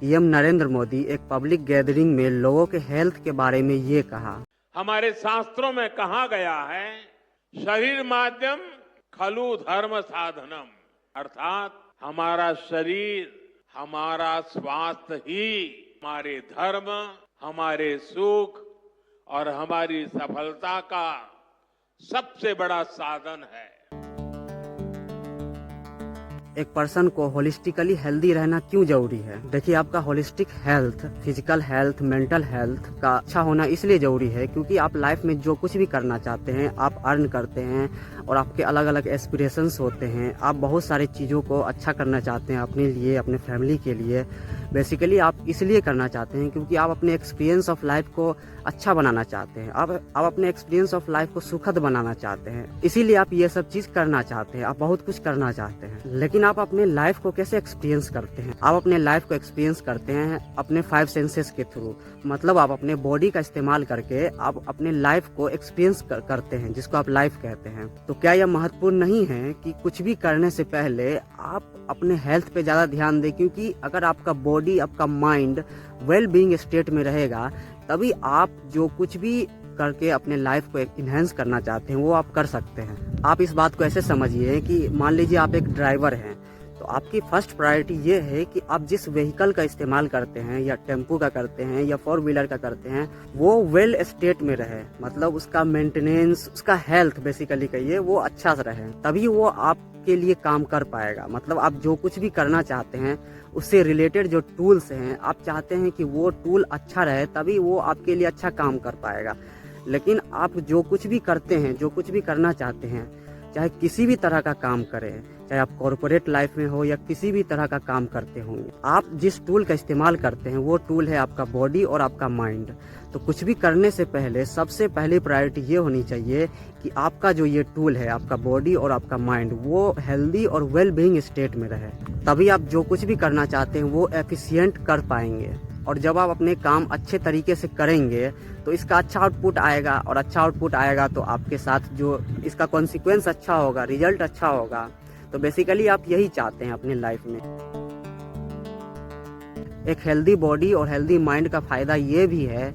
PM Narendra Modi एक public gathering में लोगों के हेल्थ के बारे में ये कहा। हमारे शास्त्रों में कहा गया है, शरीर माध्यम खलु धर्म साधनम, अर्थात हमारा शरीर, हमारा स्वास्थ्य ही हमारे धर्म, हमारे सुख और हमारी सफलता का सबसे बड़ा साधन है। एक पर्सन को होलिस्टिकली हेल्दी रहना क्यों जरूरी है? देखिए, आपका holistic health, physical health, mental health का अच्छा होना इसलिए जरूरी है क्योंकि आप लाइफ में जो कुछ भी करना चाहते हैं, आप अर्न करते हैं और आपके अलग अलग एस्पिरेशंस होते हैं। आप बहुत सारी चीज़ों को अच्छा करना चाहते हैं अपने लिए, अपने फैमिली के लिए। बेसिकली आप इसलिए करना चाहते हैं क्योंकि आप अपने एक्सपीरियंस ऑफ लाइफ को अच्छा बनाना चाहते हैं। आप अपने एक्सपीरियंस ऑफ लाइफ को सुखद बनाना चाहते हैं, इसीलिए आप ये सब चीज़ करना चाहते हैं। आप बहुत कुछ करना चाहते हैं, लेकिन आप अपने लाइफ को कैसे एक्सपीरियंस करते हैं? आप अपने लाइफ को एक्सपीरियंस करते हैं अपने 5 सेंसेस के थ्रू। मतलब आप अपने बॉडी का इस्तेमाल करके आप अपने लाइफ को एक्सपीरियंस करते हैं, जिसको आप लाइफ कहते हैं। तो क्या यह महत्वपूर्ण नहीं है कि कुछ भी करने से पहले आप अपने हेल्थ पे ज़्यादा ध्यान दें? क्योंकि अगर आपका बॉडी, आपका माइंड वेल बीइंग स्टेट में रहेगा, तभी आप जो कुछ भी करके अपने लाइफ को इन्हेंस करना चाहते हैं वो आप कर सकते हैं। आप इस बात को ऐसे समझिए कि मान लीजिए आप एक ड्राइवर हैं, तो आपकी फर्स्ट प्रायोरिटी ये है कि आप जिस व्हीकल का इस्तेमाल करते हैं, या टेम्पू का करते हैं या 4 व्हीलर का करते हैं, वो वेल स्टेट में रहे। मतलब उसका मेंटेनेंस, उसका हेल्थ बेसिकली कहिए, वो अच्छा से रहे, तभी वो आपके लिए काम कर पाएगा। मतलब आप जो कुछ भी करना चाहते हैं उससे रिलेटेड जो टूल्स हैं, आप चाहते हैं कि वो टूल अच्छा रहे, तभी वो आपके लिए अच्छा काम कर पाएगा। लेकिन आप जो कुछ भी करते हैं, जो कुछ भी करना चाहते हैं, चाहे किसी भी तरह का काम करें, चाहे आप कॉर्पोरेट लाइफ में हो या किसी भी तरह का काम करते होंगे, आप जिस टूल का इस्तेमाल करते हैं वो टूल है आपका बॉडी और आपका माइंड। तो कुछ भी करने से पहले सबसे पहली प्रायोरिटी ये होनी चाहिए कि आपका जो ये टूल है, आपका बॉडी और आपका माइंड, वो हेल्दी और वेल बीइंग स्टेट में रहे। तभी आप जो कुछ भी करना चाहते हैं वो एफिशिएंट कर पाएंगे। और जब आप अपने काम अच्छे तरीके से करेंगे तो इसका अच्छा आउटपुट आएगा, और अच्छा आउटपुट आएगा तो आपके साथ जो इसका कॉन्सिक्वेंस अच्छा होगा, रिजल्ट अच्छा होगा। तो बेसिकली आप यही चाहते हैं अपने लाइफ में। एक हेल्दी बॉडी और हेल्दी माइंड का फायदा ये भी है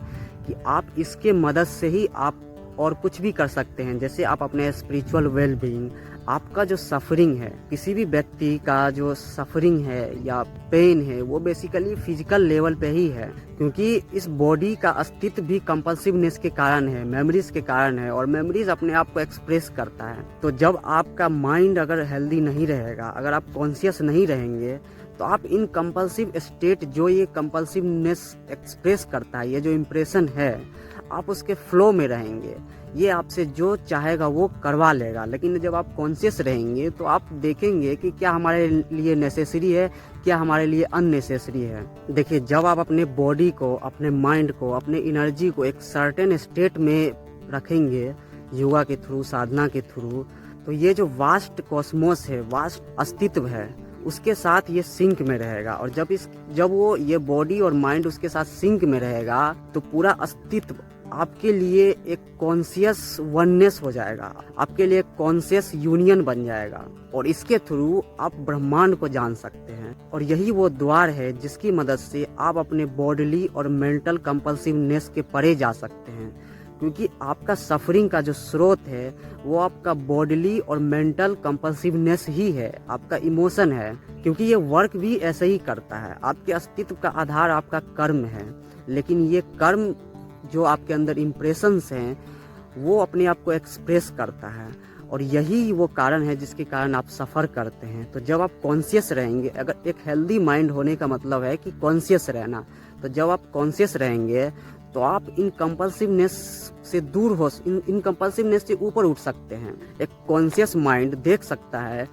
कि आप इसके मदद से ही आप और कुछ भी कर सकते हैं। जैसे आप अपने स्पिरिचुअल वेल बीइंग, आपका जो सफरिंग है, किसी भी व्यक्ति का जो सफरिंग है या पेन है, वो बेसिकली फिजिकल लेवल पे ही है, क्योंकि इस बॉडी का अस्तित्व भी कंपल्सिवनेस के कारण है, मेमोरीज के कारण है, और मेमोरीज अपने आप को एक्सप्रेस करता है। तो जब आपका माइंड अगर हेल्दी नहीं रहेगा, अगर आप कॉन्शियस नहीं रहेंगे, तो आप इन कंपल्सिव स्टेट, जो ये कंपल्सिवनेस एक्सप्रेस करता है, ये जो इम्प्रेशन है, आप उसके फ्लो में रहेंगे। ये आपसे जो चाहेगा वो करवा लेगा। लेकिन जब आप कॉन्शियस रहेंगे तो आप देखेंगे कि क्या हमारे लिए नेसेसरी है, क्या हमारे लिए अननेसेसरी है। देखिए, जब आप अपने बॉडी को, अपने माइंड को, अपने एनर्जी को एक सर्टेन स्टेट में रखेंगे, योगा के थ्रू, साधना के थ्रू, तो ये जो वास्ट कॉस्मोस है, वास्ट अस्तित्व है, उसके साथ ये सिंक में रहेगा। और जब वो ये बॉडी और माइंड उसके साथ सिंक में रहेगा, तो पूरा अस्तित्व आपके लिए एक कॉन्शियस वननेस हो जाएगा, आपके लिए कॉन्शियस यूनियन बन जाएगा, और इसके थ्रू आप ब्रह्मांड को जान सकते हैं। और यही वो द्वार है जिसकी मदद से आप अपने बॉडीली और मेंटल कंपल्सिवनेस के परे जा सकते हैं। क्योंकि आपका सफरिंग का जो स्रोत है वो आपका बॉडीली और मेंटल कंपल्सिवनेस ही है, आपका इमोशन है। क्योंकि ये वर्क भी ऐसे ही करता है। आपके अस्तित्व का आधार आपका कर्म है, लेकिन ये कर्म जो आपके अंदर इम्प्रेशंस हैं वो अपने आप को एक्सप्रेस करता है, और यही वो कारण है जिसके कारण आप सफ़र करते हैं। तो जब आप कॉन्शियस रहेंगे, अगर एक हेल्दी माइंड होने का मतलब है कि कॉन्शियस रहना, तो जब आप कॉन्शियस रहेंगे तो आप इन कंपल्सिवनेस से दूर हो, इन कंपल्सिवनेस से ऊपर उठ सकते हैं। एक कॉन्शियस माइंड देख सकता है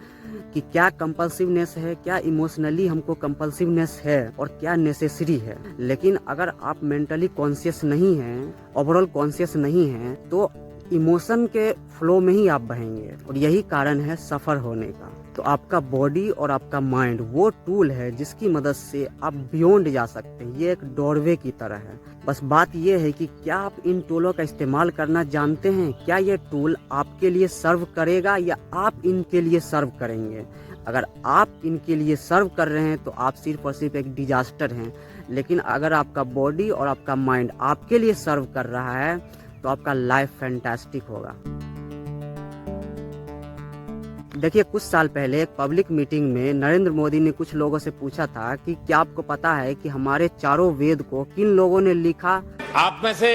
कि क्या कंपल्सिवनेस है, क्या इमोशनली हमको कंपल्सिवनेस है, और क्या नेसेसरी है। लेकिन अगर आप मेंटली कॉन्शियस नहीं हैं, ओवरऑल कॉन्शियस नहीं हैं, तो इमोशन के फ्लो में ही आप बहेंगे, और यही कारण है सफर होने का। तो आपका बॉडी और आपका माइंड वो टूल है जिसकी मदद से आप बियॉन्ड जा सकते हैं। ये एक डोरवे की तरह है। बस बात ये है कि क्या आप इन टूलों का इस्तेमाल करना जानते हैं? क्या ये टूल आपके लिए सर्व करेगा या आप इनके लिए सर्व करेंगे? अगर आप इनके लिए सर्व कर रहे हैं तो आप सिर्फ और सिर्फ एक डिजास्टर हैं। लेकिन अगर आपका बॉडी और आपका माइंड आपके लिए सर्व कर रहा है तो आपका लाइफ फैंटास्टिक होगा। देखिए, कुछ साल पहले एक पब्लिक मीटिंग में नरेंद्र मोदी ने कुछ लोगों से पूछा था कि क्या आपको पता है कि हमारे चारों वेद को किन लोगों ने लिखा। आप में से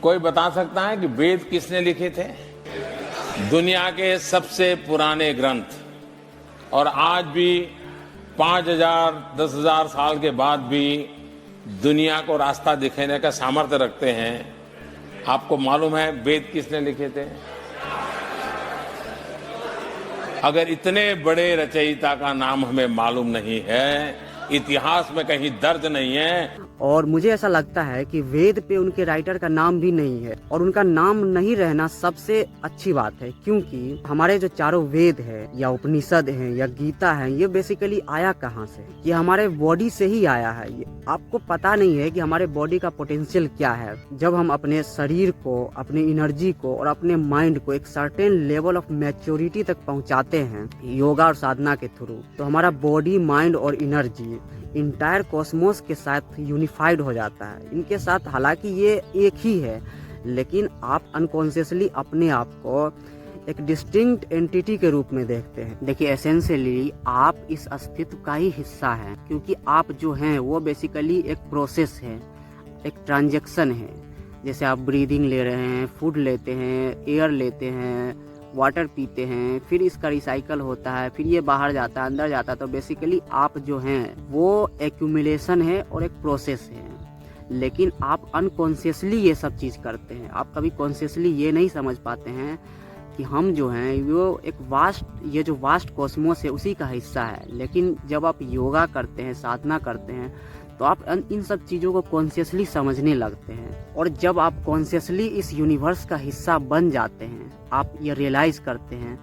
कोई बता सकता है कि वेद किसने लिखे थे? दुनिया के सबसे पुराने ग्रंथ, और आज भी 5000 10,000 साल के बाद भी दुनिया को रास्ता दिखाने का सामर्थ्य रखते हैं। आपको मालूम है वेद किसने लिखे थे? अगर इतने बड़े रचयिता का नाम हमें मालूम नहीं है, इतिहास में कहीं दर्ज नहीं है। और मुझे ऐसा लगता है कि वेद पे उनके राइटर का नाम भी नहीं है, और उनका नाम नहीं रहना सबसे अच्छी बात है, क्योंकि हमारे जो चारों वेद है या उपनिषद हैं या गीता है, ये बेसिकली आया कहाँ से? ये हमारे बॉडी से ही आया है। ये आपको पता नहीं है कि हमारे बॉडी का पोटेंशियल क्या है। जब हम अपने शरीर को, अपनी एनर्जी को और अपने माइंड को एक सर्टेन लेवल ऑफ मैच्योरिटी तक पहुंचाते हैं योगा और साधना के थ्रू, तो हमारा बॉडी, माइंड और एनर्जी इंटायर कॉस्मोस के साथ यूनिफाइड हो जाता है। इनके साथ हालांकि ये एक ही है, लेकिन आप अनकॉन्शियसली अपने आप को एक डिस्टिंक्ट एंटिटी के रूप में देखते हैं। देखिए, एसेंशियली आप इस अस्तित्व का ही हिस्सा हैं, क्योंकि आप जो हैं वो बेसिकली एक प्रोसेस है, एक ट्रांजैक्शन है। जैसे आप ब्रीदिंग ले रहे हैं, फूड लेते हैं, एयर लेते हैं, वाटर पीते हैं, फिर इसका रिसाइकल होता है, फिर ये बाहर जाता है, अंदर जाता है। तो बेसिकली आप जो हैं वो एक्यूमुलेशन है और एक प्रोसेस है। लेकिन आप अनकॉन्शियसली ये सब चीज़ करते हैं। आप कभी कॉन्शियसली ये नहीं समझ पाते हैं कि हम जो हैं वो एक ये जो वास्ट कॉस्मोस है उसी का हिस्सा है। लेकिन जब आप योगा करते हैं, साधना करते हैं, तो आप इन सब चीज़ों को कॉन्शियसली समझने लगते हैं। और जब आप कॉन्शियसली इस यूनिवर्स का हिस्सा बन जाते हैं, आप ये रियलाइज़ करते हैं,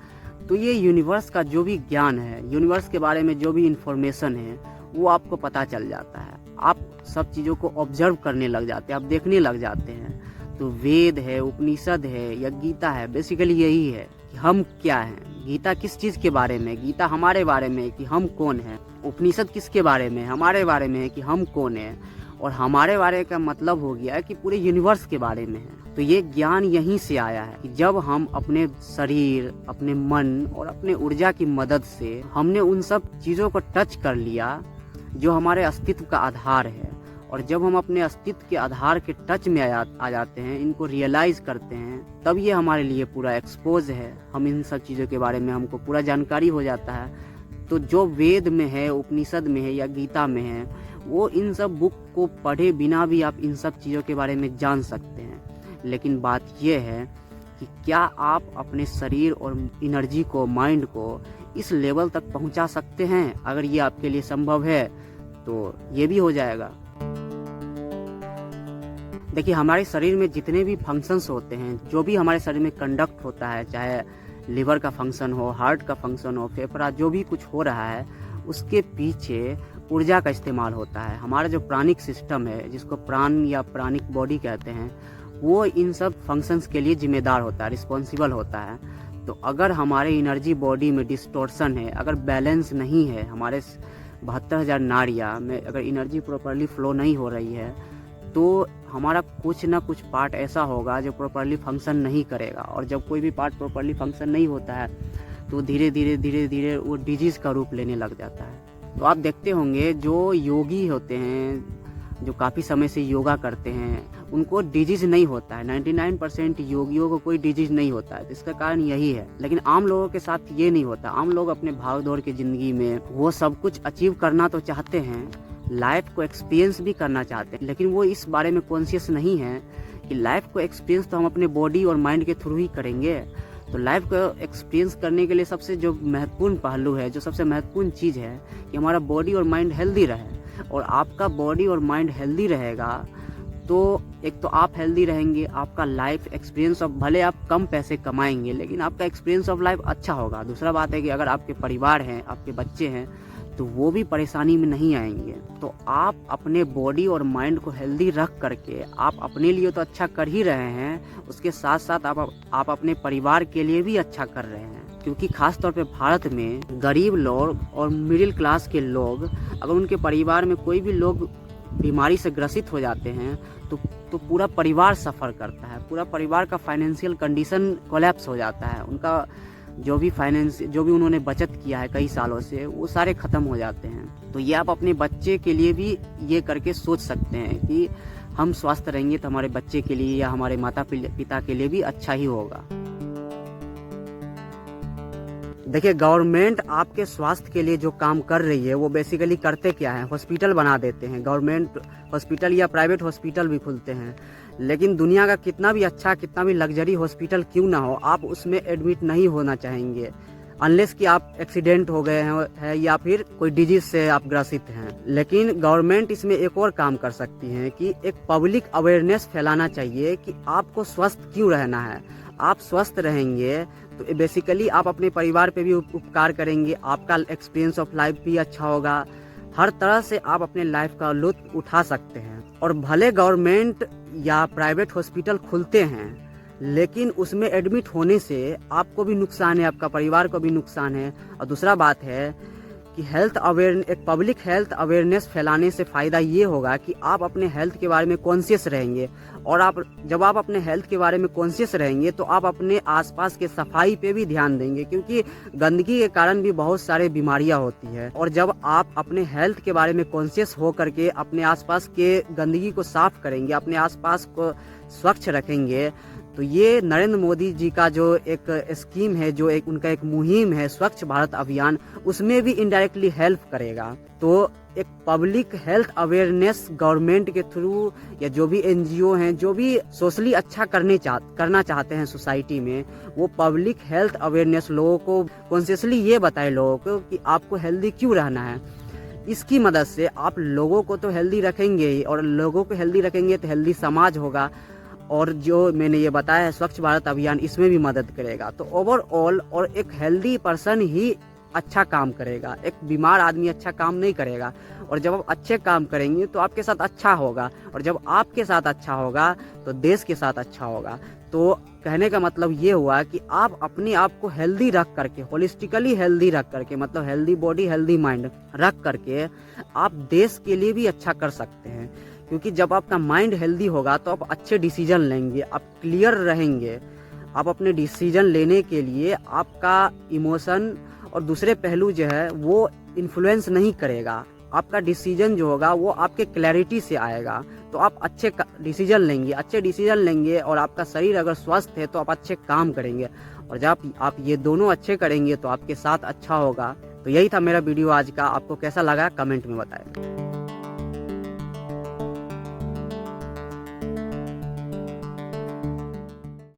तो ये यूनिवर्स का जो भी ज्ञान है, यूनिवर्स के बारे में जो भी इंफॉर्मेशन है, वो आपको पता चल जाता है। आप सब चीज़ों को ऑब्जर्व करने लग जाते हैं, आप देखने लग जाते हैं। तो वेद है, उपनिषद है या गीता है, बेसिकली यही है कि हम क्या हैं। गीता किस चीज़ के बारे में? गीता हमारे बारे में है कि हम कौन हैं। उपनिषद किसके बारे में? हमारे बारे में है कि हम कौन हैं। और हमारे बारे का मतलब हो गया कि पूरे यूनिवर्स के बारे में है। तो ये ज्ञान यहीं से आया है कि जब हम अपने शरीर, अपने मन और अपने ऊर्जा की मदद से हमने उन सब चीज़ों को टच कर लिया जो हमारे अस्तित्व का आधार है। और जब हम अपने अस्तित्व के आधार के टच में आ जाते हैं, इनको रियलाइज करते हैं, तब ये हमारे लिए पूरा एक्सपोज है। हम इन सब चीज़ों के बारे में हमको पूरा जानकारी हो जाता है। तो जो वेद में है, उपनिषद में है या गीता में है, वो इन सब बुक को पढ़े बिना भी आप इन सब चीज़ों के बारे में जान सकते हैं। लेकिन बात यह है कि क्या आप अपने शरीर और एनर्जी को, माइंड को इस लेवल तक पहुंचा सकते हैं? अगर ये आपके लिए संभव है तो ये भी हो जाएगा। देखिए, हमारे शरीर में जितने भी फंक्शंस होते हैं, जो भी हमारे शरीर में कंडक्ट होता है, चाहे लिवर का फंक्शन हो, हार्ट का फंक्शन हो, फेफड़ा, जो भी कुछ हो रहा है, उसके पीछे ऊर्जा का इस्तेमाल होता है। हमारा जो प्राणिक सिस्टम है, जिसको प्राण या प्राणिक बॉडी कहते हैं, वो इन सब फंक्शंस के लिए जिम्मेदार होता है, रिस्पॉन्सिबल होता है। तो अगर हमारे एनर्जी बॉडी में डिस्टॉर्शन है, अगर बैलेंस नहीं है, हमारे 72,000 नाड़ियाँ में अगर एनर्जी प्रॉपरली फ्लो नहीं हो रही है, तो हमारा कुछ ना कुछ पार्ट ऐसा होगा जो प्रॉपरली फंक्शन नहीं करेगा। और जब कोई भी पार्ट प्रॉपरली फंक्शन नहीं होता है तो धीरे धीरे वो डिजीज़ का रूप लेने लग जाता है। तो आप देखते होंगे जो योगी होते हैं, जो काफ़ी समय से योगा करते हैं, उनको डिजीज नहीं होता है। 99% योगियों को कोई डिजीज नहीं होता है। तो इसका कारण यही है। लेकिन आम लोगों के साथ ये नहीं होता। आम लोग अपने भाग दौड़ की ज़िंदगी में वो सब कुछ अचीव करना तो चाहते हैं, लाइफ को एक्सपीरियंस भी करना चाहते हैं, लेकिन वो इस बारे में कॉन्शियस नहीं है कि लाइफ को एक्सपीरियंस तो हम अपने बॉडी और माइंड के थ्रू ही करेंगे। तो लाइफ को एक्सपीरियंस करने के लिए सबसे जो महत्वपूर्ण पहलू है, जो सबसे महत्वपूर्ण चीज़ है कि हमारा बॉडी और माइंड हेल्दी रहे। और आपका बॉडी और माइंड हेल्दी रहेगा तो एक तो आप हेल्दी रहेंगे, आपका लाइफ एक्सपीरियंस ऑफ, भले आप कम पैसे कमाएंगे लेकिन आपका एक्सपीरियंस ऑफ लाइफ अच्छा होगा। दूसरा बात है कि अगर आपके परिवार हैं, आपके बच्चे हैं, तो वो भी परेशानी में नहीं आएंगे। तो आप अपने बॉडी और माइंड को हेल्दी रख करके आप अपने लिए तो अच्छा कर ही रहे हैं, उसके साथ साथ आप अपने परिवार के लिए भी अच्छा कर रहे हैं। क्योंकि खास तौर पे भारत में गरीब लोग और मिडिल क्लास के लोग, अगर उनके परिवार में कोई भी लोग बीमारी से ग्रसित हो जाते हैं तो पूरा परिवार सफ़र करता है, पूरा परिवार का फाइनेंशियल कंडीशन कोलैप्स हो जाता है। उनका जो भी उन्होंने बचत किया है कई सालों से, वो सारे ख़त्म हो जाते हैं। तो ये आप अपने बच्चे के लिए भी ये करके सोच सकते हैं कि हम स्वस्थ रहेंगे तो हमारे बच्चे के लिए या हमारे माता पिता के लिए भी अच्छा ही होगा। देखिए, गवर्नमेंट आपके स्वास्थ्य के लिए जो काम कर रही है वो बेसिकली करते क्या है, हॉस्पिटल बना देते हैं। गवर्नमेंट हॉस्पिटल या प्राइवेट हॉस्पिटल भी खुलते हैं, लेकिन दुनिया का कितना भी अच्छा, कितना भी लग्जरी हॉस्पिटल क्यों ना हो, आप उसमें एडमिट नहीं होना चाहेंगे अनलेस कि आप एक्सीडेंट हो गए हैं या फिर कोई डिजीज से आप ग्रसित हैं। लेकिन गवर्नमेंट इसमें एक और काम कर सकती है कि एक पब्लिक अवेयरनेस फैलाना चाहिए कि आपको स्वस्थ क्यों रहना है। आप स्वस्थ रहेंगे तो बेसिकली आप अपने परिवार पे भी उपकार करेंगे, आपका एक्सपीरियंस ऑफ लाइफ भी अच्छा होगा, हर तरह से आप अपने लाइफ का लुत्फ उठा सकते हैं। और भले गवर्नमेंट या प्राइवेट हॉस्पिटल खुलते हैं, लेकिन उसमें एडमिट होने से आपको भी नुकसान है, आपका परिवार को भी नुकसान है। और दूसरा बात है कि एक पब्लिक हेल्थ अवेयरनेस फैलाने से फ़ायदा ये होगा कि आप अपने हेल्थ के बारे में कॉन्शियस रहेंगे। और जब आप अपने हेल्थ के बारे में कॉन्शियस रहेंगे तो आप अपने आसपास के सफाई पे भी ध्यान देंगे, क्योंकि गंदगी के कारण भी बहुत सारे बीमारियां होती है। और जब आप अपने हेल्थ के बारे में कॉन्शियस हो करके अपने आसपास के गंदगी को साफ करेंगे, अपने आसपास को स्वच्छ रखेंगे, तो ये नरेंद्र मोदी जी का जो एक स्कीम है, जो उनका एक मुहिम है स्वच्छ भारत अभियान, उसमें भी इनडायरेक्टली हेल्प करेगा। तो एक पब्लिक हेल्थ अवेयरनेस गवर्नमेंट के थ्रू या जो भी एनजीओ हैं, जो भी सोशली अच्छा करना चाहते हैं सोसाइटी में, वो पब्लिक हेल्थ अवेयरनेस लोगों को कॉन्शियसली ये बताए लोगों को कि आपको हेल्दी क्यों रहना है। इसकी मदद से आप लोगों को तो हेल्दी रखेंगे ही, और लोगों को हेल्दी रखेंगे तो हेल्दी समाज होगा। और जो मैंने ये बताया है स्वच्छ भारत अभियान, इसमें भी मदद करेगा। तो ओवरऑल और एक हेल्दी पर्सन ही अच्छा काम करेगा, एक बीमार आदमी अच्छा काम नहीं करेगा। और जब आप अच्छे काम करेंगे तो आपके साथ अच्छा होगा, और जब आपके साथ अच्छा होगा तो देश के साथ अच्छा होगा। तो कहने का मतलब ये हुआ कि आप अपने आप को हेल्दी रख करके, होलिस्टिकली हेल्दी रख करके, मतलब हेल्दी बॉडी हेल्दी माइंड रख करके आप देश के लिए भी अच्छा कर सकते हैं। क्योंकि जब आपका माइंड हेल्दी होगा तो आप अच्छे डिसीजन लेंगे, आप क्लियर रहेंगे। आप अपने डिसीजन लेने के लिए आपका इमोशन और दूसरे पहलू जो है वो इन्फ्लुएंस नहीं करेगा। आपका डिसीजन जो होगा वो आपके क्लैरिटी से आएगा। तो आप अच्छे डिसीजन लेंगे और आपका शरीर अगर स्वस्थ है तो आप अच्छे काम करेंगे। और जब आप ये दोनों अच्छे करेंगे तो आपके साथ अच्छा होगा। तो यही था मेरा वीडियो आज का। आपको कैसा लगा कमेंट में बताएं।